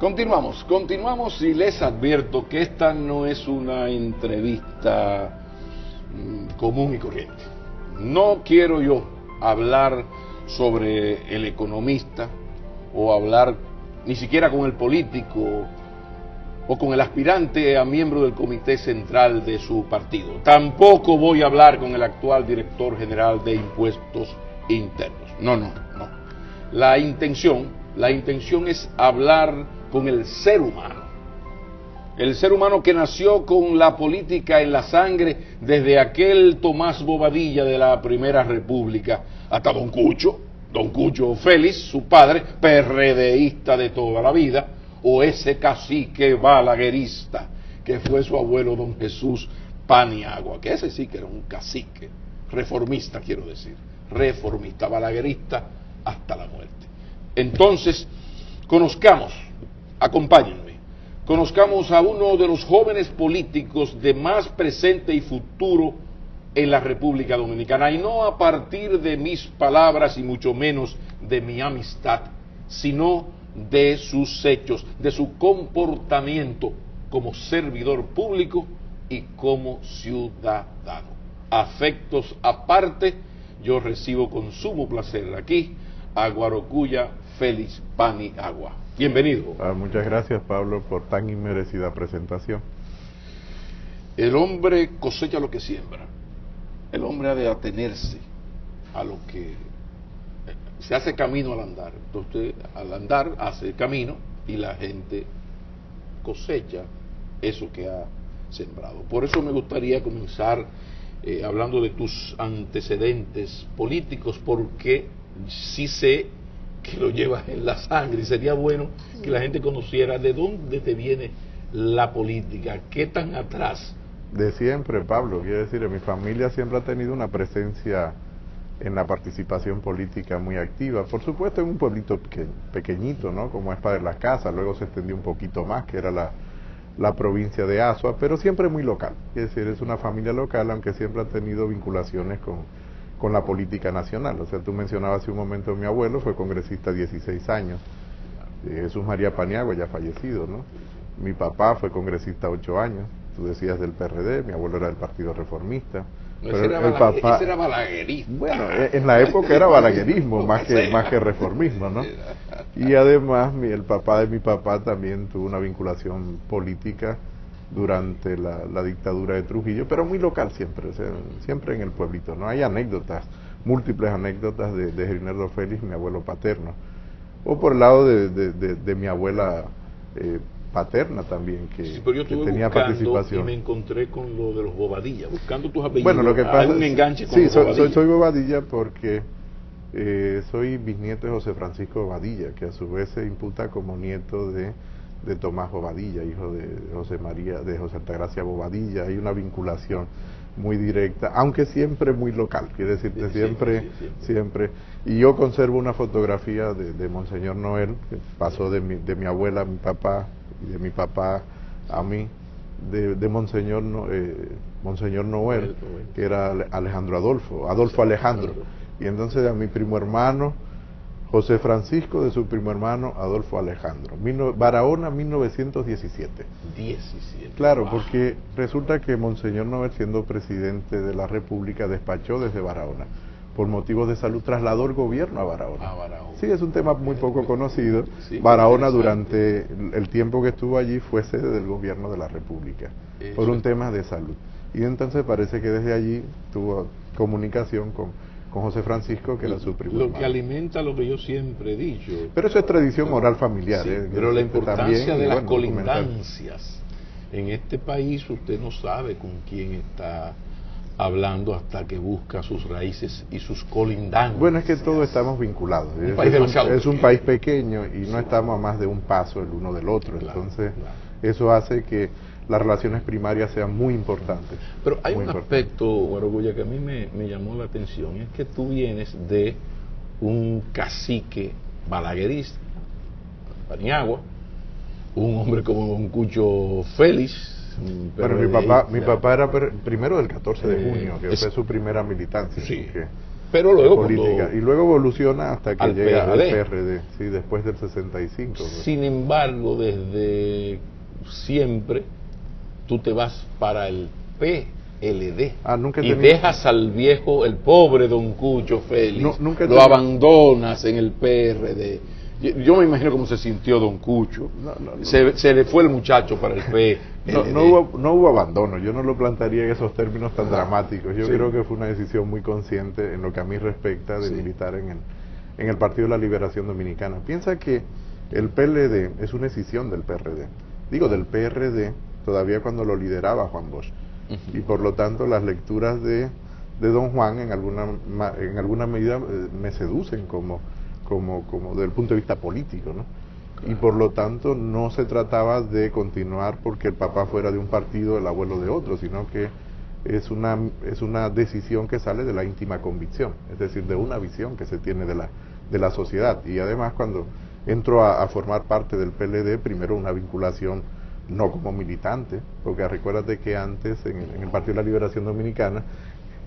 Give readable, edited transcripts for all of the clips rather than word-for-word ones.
Continuamos y les advierto que esta no es una entrevista común y corriente. No quiero yo hablar sobre el economista o hablar ni siquiera con el político o con el aspirante a miembro del comité central de su partido. Tampoco voy a hablar con el actual director general de Impuestos Internos. No. La intención es hablar con el ser humano. El ser humano que nació con la política en la sangre desde aquel Tomás Bobadilla de la Primera República hasta Don Cucho Félix, su padre, PRDista de toda la vida, o ese cacique balaguerista que fue su abuelo Don Jesús Paniagua, que ese sí que era un cacique, reformista quiero decir, reformista, balaguerista hasta la muerte. Entonces, acompáñenme, conozcamos a uno de los jóvenes políticos de más presente y futuro en la República Dominicana, y no a partir de mis palabras y mucho menos de mi amistad, sino de sus hechos, de su comportamiento como servidor público y como ciudadano. Afectos aparte, yo recibo con sumo placer aquí a Guarocuya Félix Paniagua. Bienvenido. Muchas gracias, Pablo, por tan inmerecida presentación. El hombre cosecha lo que siembra. El hombre ha de atenerse a lo que se hace camino al andar. Entonces, al andar hace camino y la gente cosecha eso que ha sembrado. Por eso me gustaría comenzar hablando de tus antecedentes políticos, porque sí sé que lo llevas en la sangre y sería bueno que la gente conociera de dónde te viene la política, qué tan atrás. De siempre, Pablo, quiero decir, mi familia siempre ha tenido una presencia en la participación política muy activa. Por supuesto, en un pueblito pequeñito, ¿no? Como es Padre Las Casas, luego se extendió un poquito más, que era la provincia de Azua, pero siempre muy local. Es decir, es una familia local, aunque siempre ha tenido vinculaciones con la política nacional. O sea, tú mencionabas hace un momento a mi abuelo, fue congresista 16 años, Jesús María Paniagua, ya fallecido, ¿no? Mi papá fue congresista 8 años, tú decías del PRD, mi abuelo era del Partido Reformista. Ese era balaguerista. Bueno, en la época era balaguerismo más que reformismo, ¿no? Y además el papá de mi papá también tuvo una vinculación política durante la dictadura de Trujillo, pero muy local siempre, o sea, siempre en el pueblito, ¿no? Hay anécdotas, múltiples anécdotas de Ginardo Félix, mi abuelo paterno, o por el lado de mi abuela paterna también, que, sí, pero yo que tenía participación. Y me encontré con lo de los Bobadilla, buscando tus apellidos. Bueno, lo que pasa hay un enganche con sí, los Bobadilla. soy Bobadilla porque soy bisnieto de José Francisco Bobadilla, que a su vez se imputa como nieto de Tomás Bobadilla, hijo de José Altagracia Bobadilla. Hay una vinculación muy directa, aunque siempre muy local, quiere decirte siempre. Y yo conservo una fotografía de Monseñor Noel, que pasó de mi abuela a mi papá, y de mi papá a mí, de Monseñor Noel, que era Adolfo Alejandro, y entonces a mi primo hermano José Francisco, de su primo hermano Adolfo Alejandro, Barahona 1917. 17. Claro, Wow. Porque resulta que Monseñor Noel, siendo presidente de la República, despachó desde Barahona. Por motivos de salud trasladó el gobierno a Barahona. Sí, es un tema muy poco conocido. Sí, Barahona durante el tiempo que estuvo allí fue sede del gobierno de la República, por un tema de salud. Y entonces parece que desde allí tuvo comunicación con José Francisco, que era su primo hermano. Que alimenta lo que yo siempre he dicho. Pero eso es tradición oral familiar. Sí, pero la importancia de las colindancias. En este país usted no sabe con quién está hablando hasta que busca sus raíces y sus colindancias. Bueno, es que todos estamos vinculados. Es un país pequeño y no estamos a más de un paso el uno del otro. Claro, entonces, eso hace que las relaciones primarias sean muy importantes. Pero hay un aspecto, Guarocuya, que a mí me llamó la atención, es que tú vienes de un cacique balaguerista, Paniagua, un hombre como Don Cucho Félix. Bueno, mi papá era primero del 14 de junio, que fue su primera militancia. Sí. pero luego política. Y luego evoluciona hasta que llega al PRD. PRD, sí, después del 65. Sin embargo, desde siempre tú te vas para el PLD Nunca y dejas al viejo, el pobre Don Cucho Félix, lo abandonas en el PRD. Yo me imagino cómo se sintió Don Cucho. Se le fue el muchacho para el PLD. No hubo abandono, yo no lo plantearía en esos términos tan dramáticos. Yo creo que fue una decisión muy consciente en lo que a mí respecta de militar en el Partido de la Liberación Dominicana. Piensa que el PLD es una escisión del PRD. Digo, del PRD, todavía cuando lo lideraba Juan Bosch. Y por lo tanto las lecturas de Don Juan en alguna medida me seducen como desde el punto de vista político, ¿no? Claro. Y por lo tanto no se trataba de continuar porque el papá fuera de un partido, el abuelo de otro, sino que es una decisión que sale de la íntima convicción, es decir, de una visión que se tiene de la sociedad. Y además cuando entro a formar parte del PLD, primero una vinculación no como militante, porque recuérdate que antes en el Partido de la Liberación Dominicana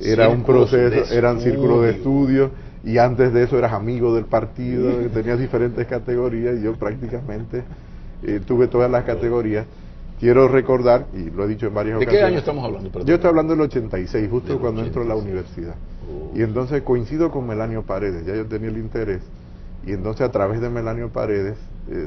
era un proceso, eran círculos de estudio, y antes de eso eras amigo del partido, tenías diferentes categorías, y yo prácticamente tuve todas las categorías. Quiero recordar, y lo he dicho en varias ocasiones. ¿De qué año estamos hablando? Perdón. Yo estoy hablando del 86, justo cuando entro a la universidad. Y entonces coincido con Melanio Paredes, ya yo tenía el interés, y entonces a través de Melanio Paredes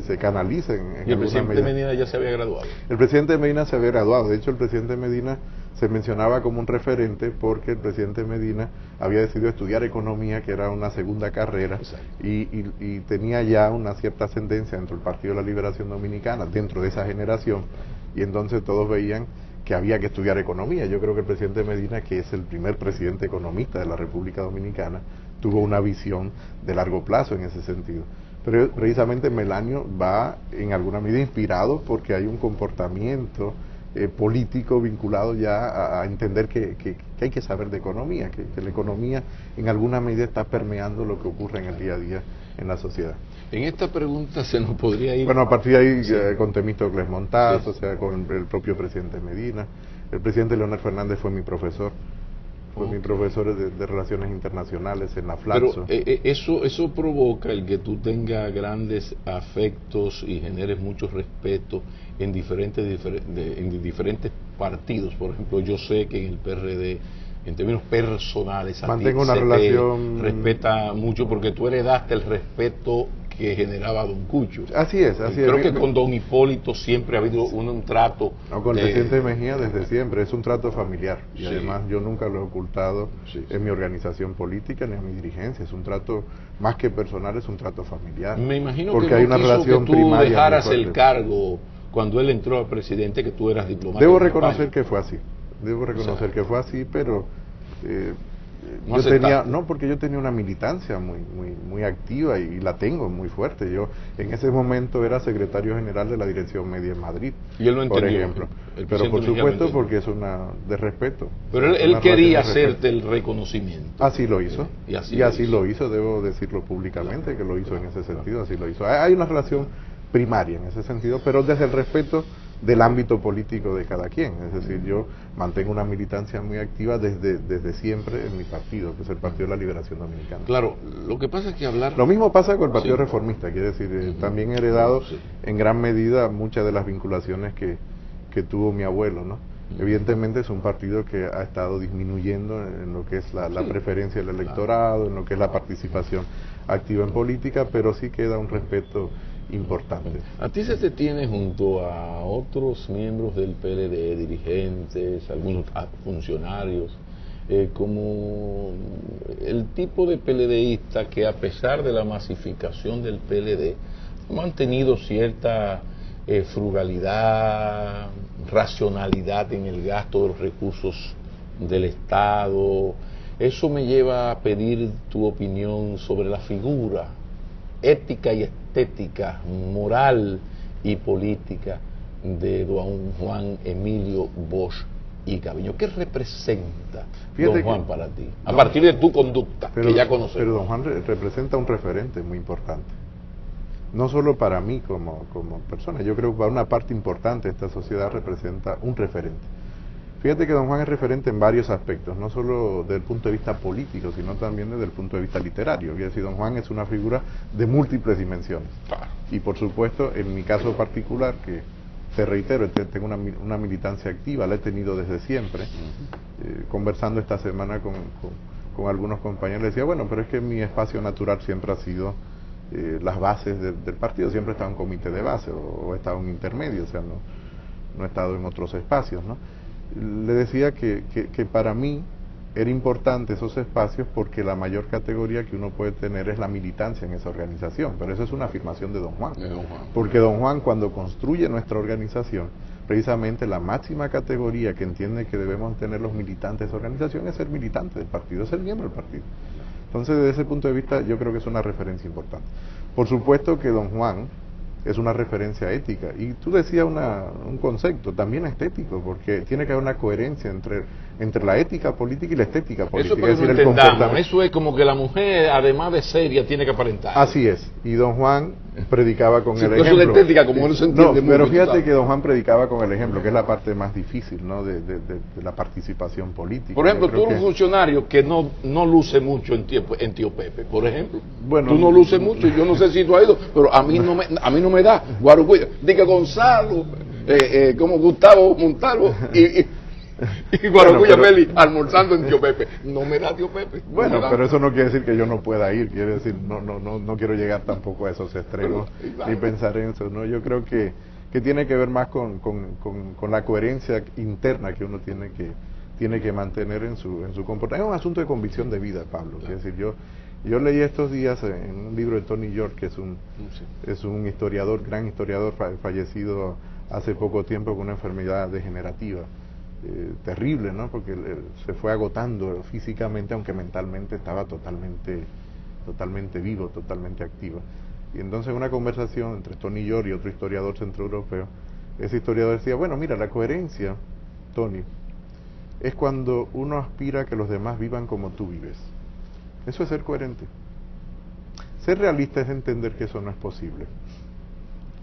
se canaliza en ¿Y el presidente Medina ya se había graduado? El presidente Medina se había graduado. De hecho, el presidente Medina se mencionaba como un referente porque el presidente Medina había decidido estudiar economía, que era una segunda carrera, y tenía ya una cierta ascendencia dentro del Partido de la Liberación Dominicana, dentro de esa generación, y entonces todos veían que había que estudiar economía. Yo creo que el presidente Medina, que es el primer presidente economista de la República Dominicana, tuvo una visión de largo plazo en ese sentido. Pero precisamente Melanio va en alguna medida inspirado porque hay un comportamiento político vinculado ya a entender que hay que saber de economía, que la economía en alguna medida está permeando lo que ocurre en el día a día en la sociedad. En esta pregunta se nos podría ir... Bueno, a partir de ahí con Temístocles Montaz, o sea, con el propio presidente Medina. El presidente Leonel Fernández fue mi profesor. Fue mi profesor de Relaciones Internacionales en la Flaxo. Pero eso provoca el que tú tengas grandes afectos y generes mucho respeto en diferentes partidos. Por ejemplo, yo sé que en el PRD, en términos personales, mantengo una relación... respeta mucho porque tú heredaste el respeto que generaba Don Cucho. Así es. Creo que con Don Hipólito siempre ha habido un trato. No, con el presidente Mejía desde siempre, es un trato familiar. Y además yo nunca lo he ocultado en mi organización política ni en mi dirigencia. Es un trato más que personal, es un trato familiar. Me imagino porque que hay una relación que tú primaria dejaras el cargo cuando él entró a presidente, que tú eras diplomático. Debo reconocer que fue así. Que fue así, pero... porque yo tenía una militancia muy activa y la tengo muy fuerte. Yo en ese momento era secretario general de la Dirección Media en Madrid, y él no entendió, por ejemplo. Pero por supuesto porque es una de respeto. Pero él quería hacerte el reconocimiento. Así lo hizo. Y así lo hizo, debo decirlo públicamente que lo hizo en ese sentido, así lo hizo. Hay una relación primaria en ese sentido, pero desde el respeto del ámbito político de cada quien. Es decir, yo mantengo una militancia muy activa desde siempre en mi partido, que es el Partido de la Liberación Dominicana. Claro, lo que pasa es que Lo mismo pasa con el Partido Reformista, quiere decir, también he heredado en gran medida muchas de las vinculaciones que tuvo mi abuelo, ¿no? Evidentemente es un partido que ha estado disminuyendo en lo que es la preferencia del electorado, en lo que es la participación activa en política, pero sí queda un respeto importante. A ti se te tiene junto a otros miembros del PLD, dirigentes, algunos funcionarios, como el tipo de PLDista que, a pesar de la masificación del PLD, ha mantenido cierta frugalidad, racionalidad en el gasto de los recursos del Estado. Eso me lleva a pedir tu opinión sobre la figura ética y estética, moral y política de don Juan Emilio Bosch y Gaviño. ¿Qué representa don Juan para ti? A partir de tu conducta, que ya conocemos. Pero don Juan representa un referente muy importante. No solo para mí como persona, yo creo que para una parte importante de esta sociedad representa un referente. Fíjate que don Juan es referente en varios aspectos, no solo desde el punto de vista político, sino también desde el punto de vista literario. Quiere decir, don Juan es una figura de múltiples dimensiones. Y por supuesto, en mi caso particular, que te reitero, tengo una militancia activa, la he tenido desde siempre. Conversando esta semana con algunos compañeros, decía, bueno, pero es que mi espacio natural siempre ha sido las bases del partido, siempre he estado en comité de base o he estado en intermedio, o sea, no he estado en otros espacios, ¿no? Le decía que para mí era importante esos espacios porque la mayor categoría que uno puede tener es la militancia en esa organización, pero eso es una afirmación de don Juan. Porque don Juan, cuando construye nuestra organización, precisamente la máxima categoría que entiende que debemos tener los militantes de esa organización es ser militante del partido, es ser miembro del partido. Entonces, desde ese punto de vista, yo creo que es una referencia importante. Por supuesto que don Juan es una referencia ética, y tú decías un concepto también estético, porque tiene que haber una coherencia entre la ética política y la estética política. Eso es decir, el comportamiento. Eso es como que la mujer, además de seria, tiene que aparentar. Así es, y don Juan predicaba con el ejemplo. Eso de estética, como no se entiende. No, pero fíjate que don Juan predicaba con el ejemplo, que es la parte más difícil, ¿no?, de la participación política. Por ejemplo, tú eres un funcionario que no luce mucho en Tío Pepe, por ejemplo. Bueno, tú no luces mucho, yo no sé si tú has ido, pero a mí no me da. Guarucuya, diga Gonzalo, como Gustavo Montalvo y Guarucuya Meli almorzando en Tío Pepe. No me da Tío Pepe. Bueno, pero eso no quiere decir que yo no pueda ir, quiere decir, no quiero llegar tampoco a esos extremos, ni pensar en eso, ¿no? Yo creo que tiene que ver más con la coherencia interna que uno tiene que mantener en su comportamiento. Es un asunto de convicción de vida, Pablo. Claro. Es decir, yo leí estos días en un libro de Tony York, que es un historiador, gran historiador, fallecido hace poco tiempo con una enfermedad degenerativa. Terrible, ¿no? Porque se fue agotando físicamente, aunque mentalmente estaba totalmente vivo, totalmente activo. Y entonces, en una conversación entre Tony York y otro historiador centroeuropeo, ese historiador decía, bueno, mira, la coherencia, Tony, es cuando uno aspira a que los demás vivan como tú vives. Eso es ser coherente. Ser realista es entender que eso no es posible.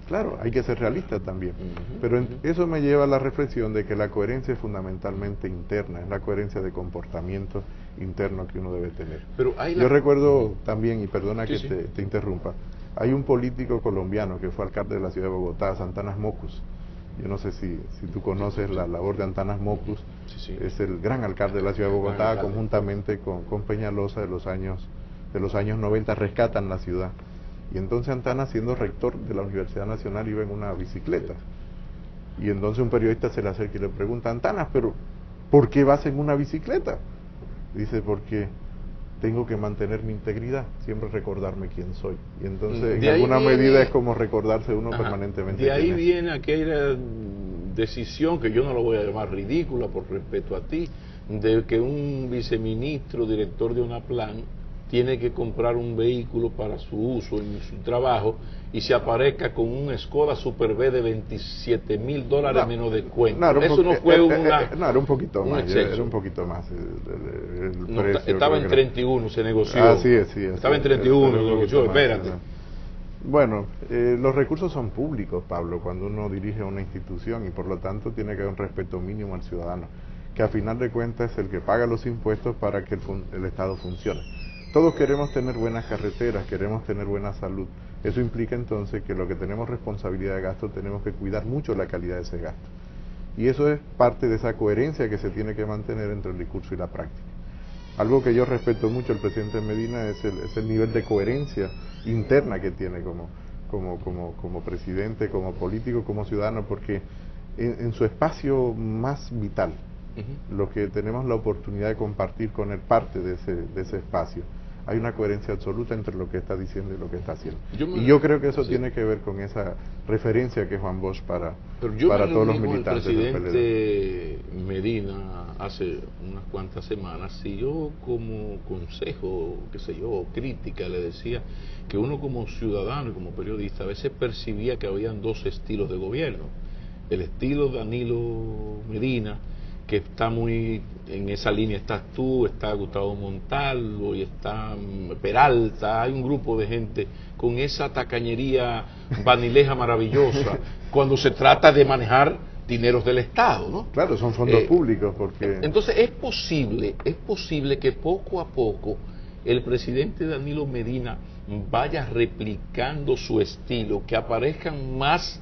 Claro, hay que ser realista también, pero eso me lleva a la reflexión de que la coherencia es fundamentalmente interna, es la coherencia de comportamiento interno que uno debe tener. Pero yo recuerdo también, y perdona que te interrumpa, hay un político colombiano que fue alcalde de la ciudad de Bogotá, Antanas Mockus. Yo no sé si tú conoces la labor de Antanas Mockus. Es el gran alcalde de la ciudad de Bogotá, conjuntamente con Peñalosa de los años 90, rescatan la ciudad. Y entonces Antanas, siendo rector de la Universidad Nacional, iba en una bicicleta. Y entonces un periodista se le acerca y le pregunta, Antanas, pero ¿por qué vas en una bicicleta? Dice, porque tengo que mantener mi integridad, siempre recordarme quién soy. Y entonces, en alguna medida, es como recordarse uno permanentemente. De ahí viene aquella decisión, que yo no lo voy a llamar ridícula por respeto a ti, de que un viceministro, director de una plan, tiene que comprar un vehículo para su uso en su trabajo y se aparezca con un Skoda Super B de $27,000 menos de cuenta. Eso no fue era un poquito más. Era un poquito más. Estaba en 31, se negoció. Sí, estaba en 31, se negoció, espérate. Bueno, los recursos son públicos, Pablo, cuando uno dirige una institución, y por lo tanto tiene que haber un respeto mínimo al ciudadano, que a final de cuentas es el que paga los impuestos para que el Estado funcione. Todos queremos tener buenas carreteras, queremos tener buena salud. Eso implica entonces que lo que tenemos responsabilidad de gasto, tenemos que cuidar mucho la calidad de ese gasto. Y eso es parte de esa coherencia que se tiene que mantener entre el discurso y la práctica. Algo que yo respeto mucho el presidente Medina es el nivel de coherencia interna que tiene como presidente, como político, como ciudadano, porque en su espacio más vital, lo que tenemos la oportunidad de compartir con él, parte de ese espacio, hay una coherencia absoluta entre lo que está diciendo y lo que está haciendo. Yo creo que eso tiene que ver con esa referencia que es Juan Bosch para todos los militantes del PLD. El presidente Medina hace unas cuantas semanas, si yo como consejo, qué sé yo, crítica, le decía que uno como ciudadano y como periodista a veces percibía que habían dos estilos de gobierno. El estilo Danilo Medina, que está muy en esa línea, estás tú, está Gustavo Montalvo y está Peralta, hay un grupo de gente con esa tacañería vanileja maravillosa cuando se trata de manejar dineros del Estado, ¿no? Claro, son fondos públicos porque... Entonces es posible que poco a poco el presidente Danilo Medina vaya replicando su estilo, que aparezcan más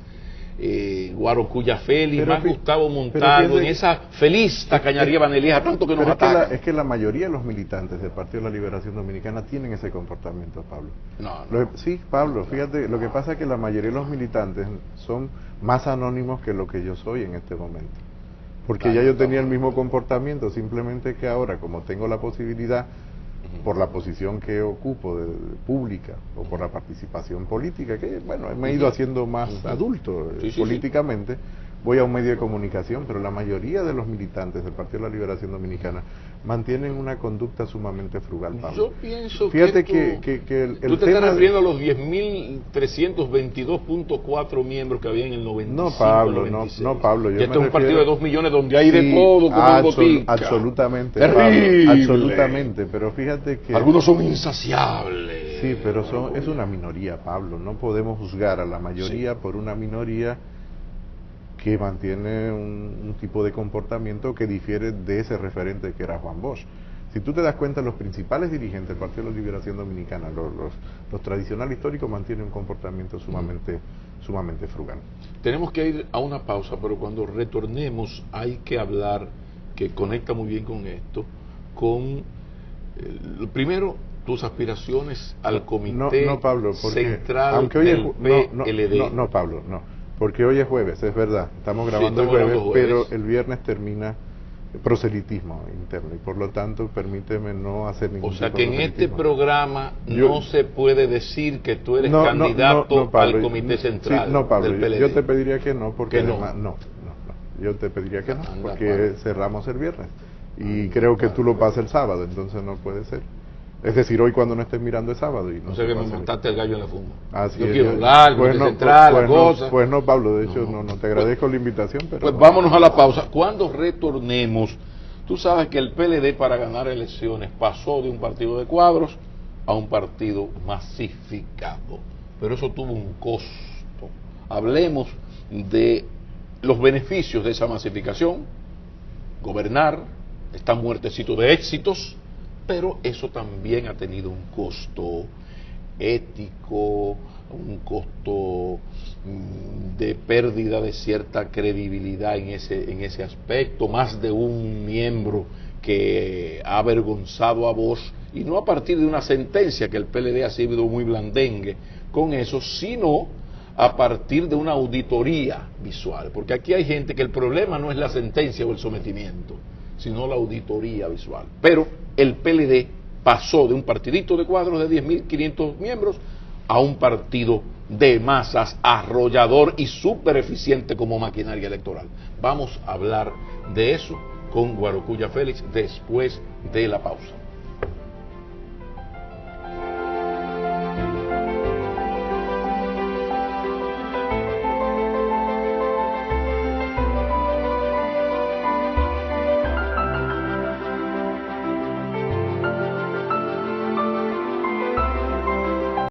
Guarocuya Félix, más Gustavo Montalvo, en esa feliz tacañería banelieja, tanto que nos ataca. Es que la mayoría de los militantes del Partido de la Liberación Dominicana tienen ese comportamiento, Pablo. Sí, Pablo, fíjate, lo que pasa es que la mayoría de los militantes son más anónimos que lo que yo soy en este momento. Porque ya yo tenía el mismo comportamiento, simplemente que ahora, como tengo la posibilidad, por la posición que ocupo pública o por la participación política, que bueno, me he ido haciendo más adulto políticamente, voy a un medio de comunicación, pero la mayoría de los militantes del Partido de la Liberación Dominicana mantienen una conducta sumamente frugal, Pablo. Yo pienso Fíjate que tú te estás refiriendo a los 10.322.4 miembros que había en el 95, No, Pablo, 96. No, Pablo. Yo este es un partido de 2 millones donde hay de todo, como en botica. Absolutamente. Terrible. Pablo, absolutamente, pero fíjate que... Algunos son insaciables. Sí, pero es una minoría, Pablo. No podemos juzgar a la mayoría por una minoría que mantiene un tipo de comportamiento que difiere de ese referente que era Juan Bosch. Si tú te das cuenta, los principales dirigentes del Partido de la Liberación Dominicana, los tradicionales históricos, mantienen un comportamiento sumamente frugal. Tenemos que ir a una pausa, pero cuando retornemos hay que hablar, que conecta muy bien con esto, con primero tus aspiraciones al comité Pablo, central aunque hoy del PLD. No, Pablo, no. Porque hoy es jueves, es verdad, estamos grabando el jueves, pero el viernes termina proselitismo interno y por lo tanto permíteme no hacer ningún tipo de proselitismo. O sea que en este programa no se puede decir que tú eres candidato al comité central Pablo, del PLD. Yo te pediría que no, porque además, yo te pediría que no, porque cerramos el viernes y creo que tú lo pasas el sábado, entonces no puede ser. Es decir, hoy cuando no estés mirando es sábado y no sé que me montaste el gallo en la funda. Así yo es, quiero hablar, central, cosas. Pues no, Pablo, de hecho no te agradezco la invitación, pero... Pues vámonos a la pausa. Cuando retornemos, tú sabes que el PLD para ganar elecciones pasó de un partido de cuadros a un partido masificado, pero eso tuvo un costo. Hablemos de los beneficios de esa masificación. Gobernar está muertecito de éxitos, pero eso también ha tenido un costo ético, un costo de pérdida de cierta credibilidad en ese aspecto. Más de un miembro que ha avergonzado a Bosch, y no a partir de una sentencia, que el PLD ha sido muy blandengue con eso, sino a partir de una auditoría visual, porque aquí hay gente que el problema no es la sentencia o el sometimiento, sino la auditoría visual. Pero el PLD pasó de un partidito de cuadros de 10.500 miembros a un partido de masas, arrollador y súper eficiente como maquinaria electoral. Vamos a hablar de eso con Guarocuya Félix después de la pausa.